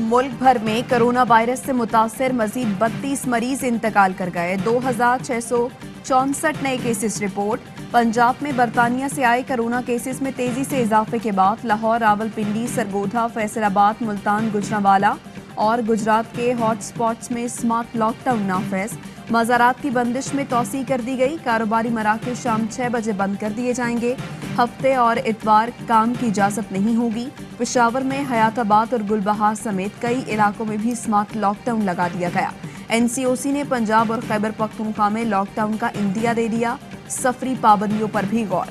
मुल्क भर में कोरोना वायरस से मुतासर मजीद 32 मरीज इंतकाल कर गए। 2664 नए केसेस रिपोर्ट। पंजाब में बरतानिया से आए कोरोना केसेस में तेजी से इजाफे के बाद लाहौर, रावलपिंडी, सरगोधा, फैसलाबाद, मुल्तान, गुजरांवाला और गुजरात के हॉटस्पॉट्स में स्मार्ट लॉकडाउन नाफिज। मज़ारात की बंदिश में तौसी कर दी गई। कारोबारी मराकज़ शाम 6 बजे बंद कर दिए जाएंगे। हफ्ते और इतवार काम की इजाजत नहीं होगी। पेशावर में हयाताबाद और गुलबहार समेत कई इलाकों में भी स्मार्ट लॉकडाउन लगा दिया गया। NCOC ने पंजाब और खैबर पख्तूनख्वा में लॉकडाउन का इंदिया दे दिया। सफरी पाबंदियों पर भी गौर।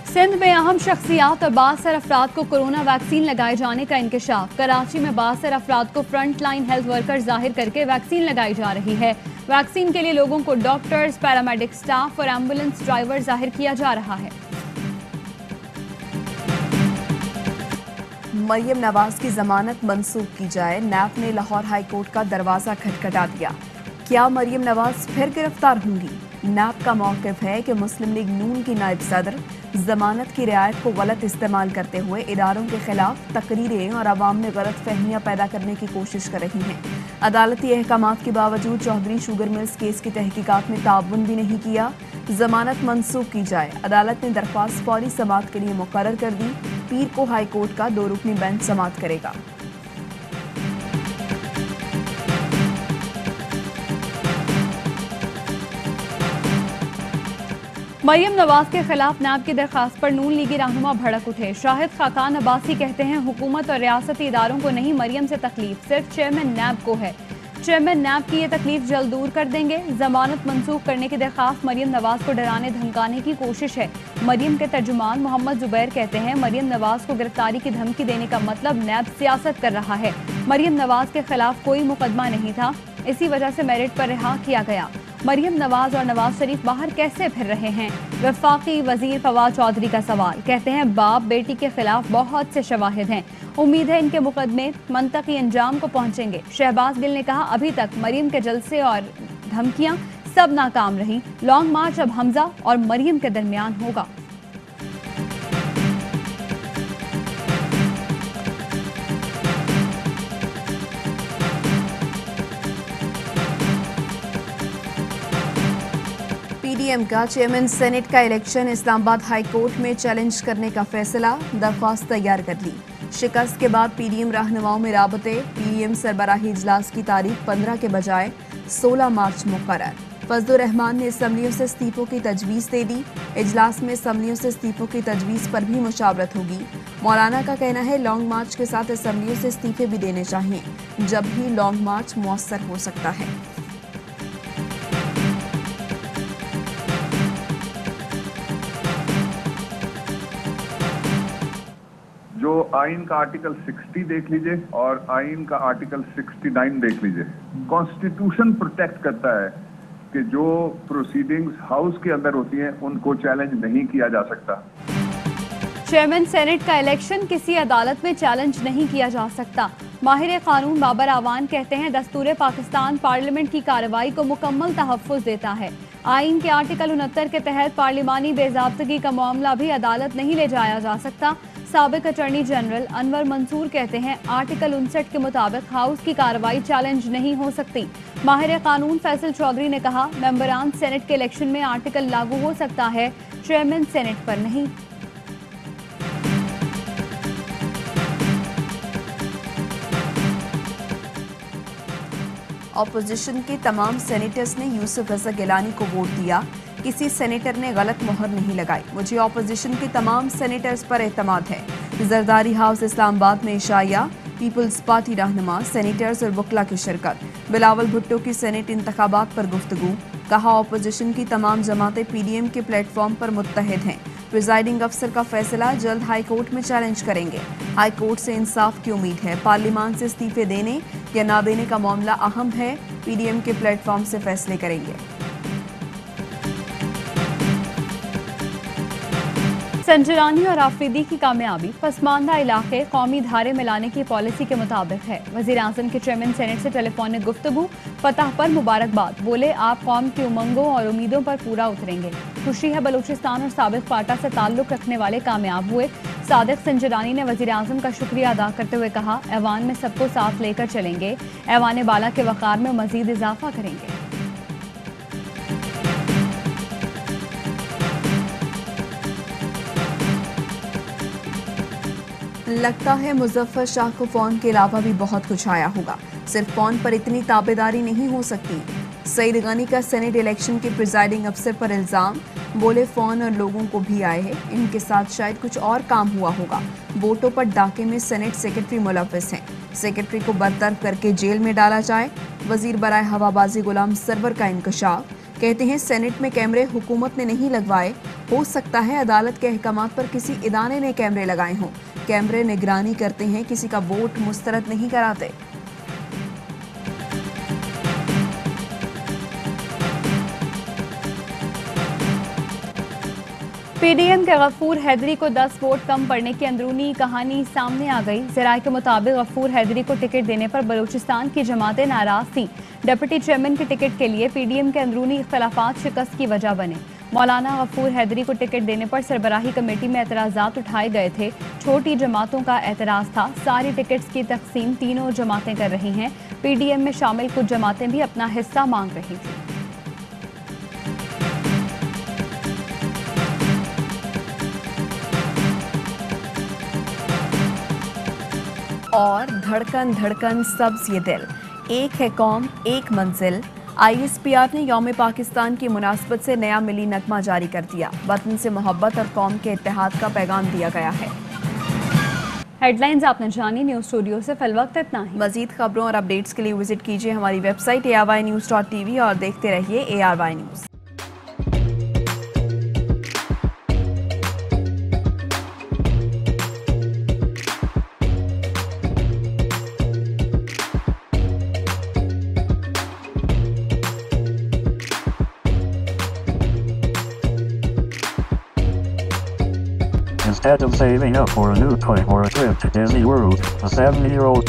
सिंध में अहम शख्सियात और बासर अफराद को कोरोना वैक्सीन लगाए जाने का इंकशाफ। कराची में बासर अफराद को फ्रंट लाइन हेल्थ वर्कर जाहिर करके वैक्सीन लगाई जा रही है। वैक्सीन के लिए लोगों को डॉक्टर्स, पैरामेडिक स्टाफ और एम्बुलेंस ड्राइवर जाहिर किया जा रहा है। मरियम नवाज की जमानत मंसूख की जाए। नैब ने लाहौर हाई कोर्ट का दरवाजा खटखटा दिया। क्या मरियम नवाज फिर गिरफ्तार होंगी? नैब का मौक़िफ़ है कि मुस्लिम लीग नून की नायब सदर जमानत की रियायत को गलत इस्तेमाल करते हुए इदारों के खिलाफ तकरीरें और आवाम में गलत फहमियाँ पैदा करने की कोशिश कर रही हैं। अदालती अहकामात के बावजूद चौधरी शुगर मिल्स केस की तहकीकात में ताउन भी नहीं किया। जमानत मंसूख की जाए। अदालत ने दरख्वास्त फौरी समाअत के लिए मुकर्रर कर दी। पीर को हाई कोर्ट का 2 रुकनी बेंच समाअत करेगा। मरियम नवाज के खिलाफ नैब की दरखास्त पर नून लीगी रहनुमा भड़क उठे। शाहिद खाकान अब्बासी कहते हैं हुकूमत और रियासती इदारों को नहीं मरियम से तकलीफ, सिर्फ चेयरमैन नैब को है। चेयरमैन नैब की ये तकलीफ जल्द दूर कर देंगे। जमानत मंसूख करने की दरखास्त मरियम नवाज को डराने धमकाने की कोशिश है। मरियम के तर्जुमान मोहम्मद जुबैर कहते हैं मरियम नवाज को गिरफ्तारी की धमकी देने का मतलब नैब सियासत कर रहा है। मरियम नवाज के खिलाफ कोई मुकदमा नहीं था, इसी वजह से मेरिट पर रिहा किया गया। मरियम नवाज और नवाज शरीफ बाहर कैसे फिर रहे हैं? वफाकी वजीर फवाद चौधरी का सवाल। कहते हैं बाप बेटी के खिलाफ बहुत से शवाहिद हैं, उम्मीद है इनके मुकदमे मंतकी अंजाम को पहुंचेंगे। शहबाज गिल ने कहा अभी तक मरियम के जलसे और धमकियां सब नाकाम रहीं। लॉन्ग मार्च अब हमजा और मरियम के दरमियान होगा। PDM का चेयरमैन सेनेट का इलेक्शन। इस्लामाबाद हाई कोर्ट में चैलेंज करने का फैसला। दरख्वास्त तैयार कर ली। शिकस्त के बाद PDM रहनुमाओं में राबते। PDM सरबराही इजलास की तारीख 15 के बजाय 16 मार्च मुकर्रर। फजलुर रहमान ने असम्बलियों से इस्तीफों की तजवीज़ दे दी। इजलास में असम्बलियों से इस्तीफों की तजवीज़ पर भी मुशावरत होगी। मौलाना का कहना है लॉन्ग मार्च के साथ असम्बलियों से इस्तीफे भी देने चाहिए, जब भी लॉन्ग मार्च मुअस्सर हो सकता है। जो आइन का आर्टिकल 60 देख लीजिए और आइन का आर्टिकल 69 देख लीजिए। कॉन्स्टिट्यूशन प्रोटेक्ट करता है कि जो प्रोसीडिंग्स हाउस के अंदर होती हैं उनको चैलेंज नहीं किया जा सकता। चेयरमैन सेनेट का इलेक्शन किसी अदालत में चैलेंज नहीं किया जा सकता। माहिर कानून बाबर आवान कहते हैं दस्तूर पाकिस्तान पार्लियामेंट की कार्रवाई को मुकम्मल तहफ़्फ़ुज़ देता है। आइन के आर्टिकल 69 के तहत पार्लिमानी बेज़ाब्तगी का मामला भी अदालत नहीं ले जाया जा सकता। साबिक अटॉर्नी जनरल अनवर मंसूर कहते हैं आर्टिकल 59 के मुताबिक हाउस की कार्रवाई चैलेंज नहीं हो सकती। माहिर कानून फैसल चौधरी ने कहा मेंबरान सेनेट के इलेक्शन में आर्टिकल लागू हो सकता है, चेयरमैन सेनेट पर नहीं। ऑपोजिशन के तमाम सेनेटर्स ने यूसुफ रज़ा गिलानी को वोट दिया। किसी सेनेटर ने गलत मोहर नहीं लगाई। मुझे ऑपोजिशन के तमाम सेनेटर्स पर एतमाद है। जरदारी हाउस इस्लामाबाद में इशाया। पीपल्स पार्टी रहनुमा, सेनेटर्स और वकला की शिरकत। बिलावल भुट्टो की सेनेट इंतखाबात पर गुफ्तगू। कहा ऑपोजिशन की तमाम जमातें PDM के प्लेटफॉर्म पर मुत्तहिद हैं। प्रिजाइडिंग अफसर का फैसला जल्द हाई कोर्ट में चैलेंज करेंगे। हाई कोर्ट से इंसाफ की उम्मीद है। पार्लियामान से इस्तीफे देने या ना देने का मामला अहम है। PDM के प्लेटफॉर्म से फैसले करेंगे। संजरानी और आफरीदी की कामयाबी पसमानदा इलाके कौमी धारे में लाने की पॉलिसी के मुताबिक है। वज़ीर आज़म के चेयरमैन सेनेट से टेलीफोनिक गुफ्तगू, फतह पर मुबारकबाद। बोले आप कौम की उमंगों और उम्मीदों पर पूरा उतरेंगे। खुशी है बलूचिस्तान और साबिक फाटा से ताल्लुक रखने वाले कामयाब हुए। सादिक संजरानी ने वजीर आजम का शुक्रिया अदा करते हुए कहा, ऐवान में सबको साथ लेकर चलेंगे, ऐवान बाला के वक़ार में मजीद इजाफा करेंगे। लगता है मुजफ्फर शाह को फोन के अलावा भी बहुत कुछ आया होगा। सिर्फ फोन पर इतनी ताबेदारी नहीं हो सकती। सईद गनी का सेनेट इलेक्शन के प्रिजाइडिंग अफसर पर इल्जाम, बोले फोन और लोगों को भी आए हैं, इनके साथ शायद कुछ और काम हुआ होगा। वोटों पर डाके में सेनेट सेक्रेटरी मुलव्विस हैं, सेक्रेटरी को बरतरफ करके जेल में डाला जाए। वजीर बराए हवाबाजी गुलाम सरवर का इंकशाफ, कहते हैं सेनेट में कैमरे हुकूमत ने नहीं लगवाए, हो सकता है अदालत के अहकामात पर किसी इदारे ने कैमरे लगाए हों। कैमरे निगरानी करते हैं, किसी का वोट मुस्तरद नहीं कराते। पीडीएम के गफूर हैदरी को 10 वोट कम पड़ने की अंदरूनी कहानी सामने आ गई। ज़राए के मुताबिक गफूर हैदरी को टिकट देने पर बलूचिस्तान की जमातें नाराज थीं। डिप्टी चेयरमैन के टिकट के लिए पीडीएम के अंदरूनी इख्तलाफात शिकस्त की वजह बने। मौलाना गफूर हैदरी को टिकट देने पर सरबराही कमेटी में एतराज़ात उठाए गए थे। छोटी जमातों का एतराज़ था। सारी टिकट्स की तकसीम तीनों जमातें कर रही हैं। पीडीएम में शामिल कुछ जमातें भी अपना हिस्सा मांग रही थीं। और धड़कन धड़कन सब्ज ये दिल, एक है कौम एक मंजिल। ISPR ने यौम पाकिस्तान की मुनासबत से नया मिली नगमा जारी कर दिया। वतन से मोहब्बत और कौम के इत्तेहाद का पैगाम दिया गया है। हेडलाइंस आपने जानी। न्यूज स्टूडियो से फिलवक्त इतना ही। मजीद खबरों और अपडेट्स के लिए विजिट कीजिए हमारी वेबसाइट ARYnews.tv और देखते रहिए ARY news. Instead of saving up for a new toy or a trip to Disney World, a 7-year-old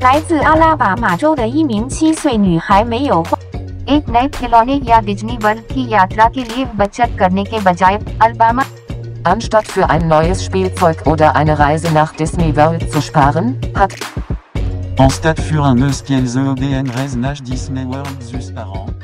来自阿拉巴马州的一名7岁女孩没有花 एक नए खिलौने या डिज्नी वर्ल्ड की यात्रा के लिए बचत करने के बजाय Alabama Anstatt für ein neues Spielzeug oder eine Reise nach Disney World zu sparen, hat Anstatt für un euskelze ODN reise nach Disney World zu sparen.